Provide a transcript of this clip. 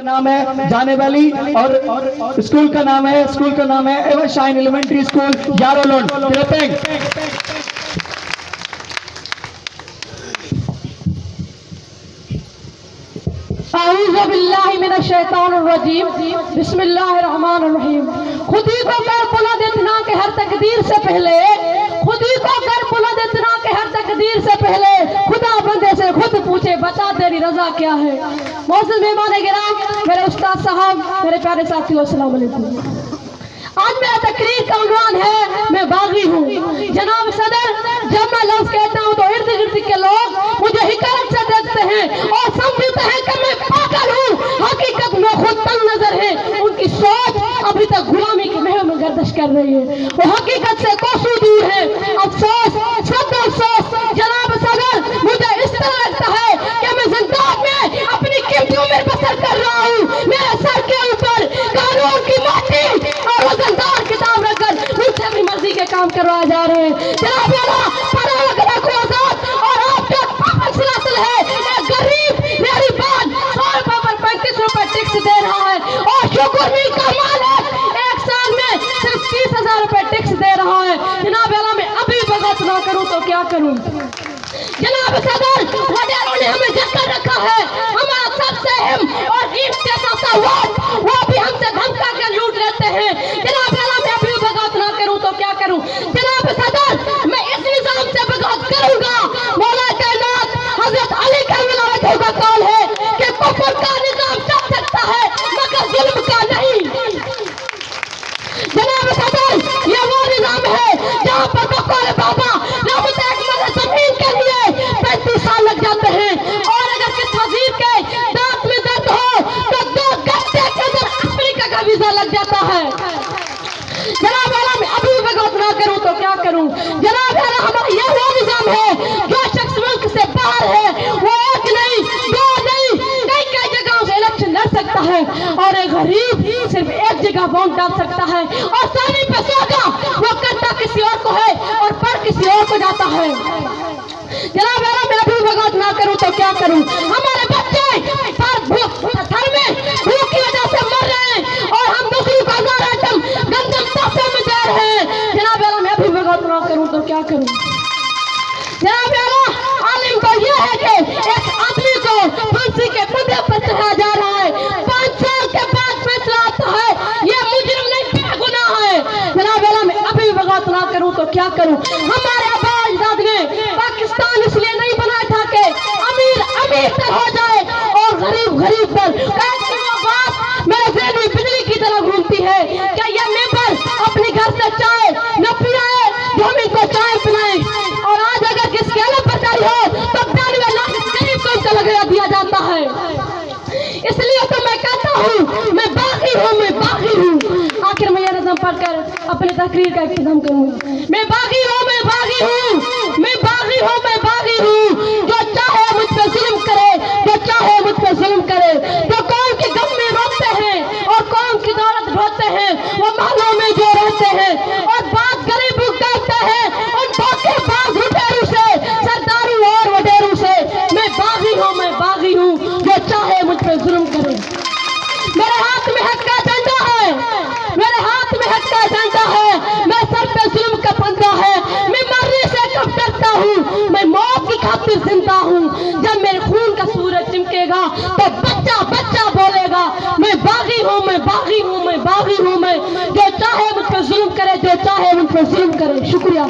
नाम है जाने वाली और स्कूल का नाम है एवर शाइन एलिमेंट्री स्कूल यारोलोन। क्लैपिंग। अऊज़ु बिल्लाहि मिनश शैतानिर रजीम। बिस्मिल्लाहिर रहमानिर रहीम। खुदी को कर बुलंद इतना के हर तकदीर से पहले, खुदी को कर बुलंद इतना के हर तकदीर से पहले खुदा बंदे से खुद पूछे बता तेरी रजा क्या है। मौजूद मेहमान गिराम, मेरे उस्ताद साहब, मेरे प्यारे साथियों, अस्सलाम वालेकुम। आज मेरा तकरीर का उन्वान है मैं बागी हूँ। जनाब सदर, जब मैं लफ्ज़ कहता हूँ तो इर्द गिर्द के लोग मुझे हिकारत से देखते हैं और समझते हैं कि मैं पागल हूँ। हकीकत में खुद तंग नजर है। उनकी सोच अभी तक गुलामी के महल में गर्दिश कर रही है। वो हकीकत से कोसों दूर है। अफसोस, सब अफसोस जनाब सदर, मुझे इस तरह लगता है कि मैं जिंदगी में अपनी कीमती उम्र बसर कर रहा हूँ। मेरे सर के ऊपर कानून की माटी और वजनदार किताब रखकर मुझसे अपनी मर्जी के काम करवाए जा रहे हैं। जनाब और आपका फैसला है एक गरीब मेरी बात 100 रुपए पर 35 रुपए टैक्स दे रहा है और शुक्र भी का मालिक एक साल में सिर्फ 30,000 रुपए टैक्स दे रहा है। जनाब अल्लाह, मैं अभी बगावत ना करूं तो क्या करूं। जनाब सदर, वडेरों ने हमें जक्कर रखा है। हमारा सबसे अहम और कीमती सबसे वो भी हमसे धमका कर लूट लेते हैं। जनाब अल्लाह, मैं अभी बगावत ना करूं तो क्या करूं। जनाब सदर, मैं इस निजाम से बगावत करूंगा। मौला कायनात हजरत अली का कौल है कि कुफ्र का निजाम चल सकता है मगर जुल्म का नहीं। जनाब सदर, ये वो निजाम है जहाँ पर बकौल बाबा जमीन के लिए 35 साल लग जाते हैं और अगर किस वजीर के दांत में दर्द हो तो 2 घंटे के अंदर अफ्रीका का वीजा लग जाता है। जनाब आला, मैं अभी बगावत ना करूं तो क्या करूं। जनाब आला, हमारा यह वो निजाम है जो शख्स मुल्क से बाहर है वो एक नहीं, 2 नहीं, कई जगहों से इलेक्शन लड़ सकता है और एक गरीब सिर्फ एक जगह वोट डाल सकता है और सारी पैसों वो करता किसी और को है और पर किसी और को जाता है। जनाब आला, मैं अभी बगावत ना करूं तो क्या करूं। हमारे बच्चे घर में भूख की वजह से मर रहे हैं और हम दूसरी को 1000 आइटम गंदम तोहफे में दे रहे हैं। जनाब आला, मैं अभी बगावत ना करूं तो क्या करूं। जनाब आला, आलिम तो यह है कि एक आदमी को फांसी के फंदे पर चढ़ाया जा रहा है, 5 साल के बाद फैसला आता है। ये मुजरिम नहीं, बेगुनाह है। जनाब आला, मैं अभी बगावत ना करूं तो क्या करूं। हमारे आबा अजदाद ने पाकिस्तान इसलिए नहीं बनाया था कि अमीर तर हो जाए और गरीब तर। वो बात मेरे ज़हन में बिजली की तरह घूमती है। क्या ये मेंबर अपने घर से चाय न पिलाए जो हम इनको चाय पिलाएं और आज अगर किसकी अलग बचाई हो तो 92 लाख गरीब को इनका लगा दिया जाता है। इसलिए तो मैं कहता हूँ मैं बागी हूँ। आखिर मैं यह नज़म पढ़कर अपने तकरीर का इख्तिताम करूँगा। मैं बागी हूँ। जो चाहे मुझ पे जुल्म करे, जो कौम के गम में रोते हैं और कौम की दौलत ढोते हैं, वो महलों में जो रहते हैं और बात गरीबों करते हैं उन धोखेबाज लुटेरों से, सरदारों और वडेरों से। मैं बागी हूँ जो चाहे मुझ पे जुल्म करे। मेरे हाथ में हक का झंडा है, मैं सर पे जुल्म का पंजा है। मैं मरने से कब डरता हूँ, मैं मौत की खातिर जिंदा हूँ। जब मेरे खून का सूरज चमकेगा तो बच्चा बोलेगा मैं बागी हूँ। मैं जो चाहे मुझ पे जुल्म करे, शुक्रिया।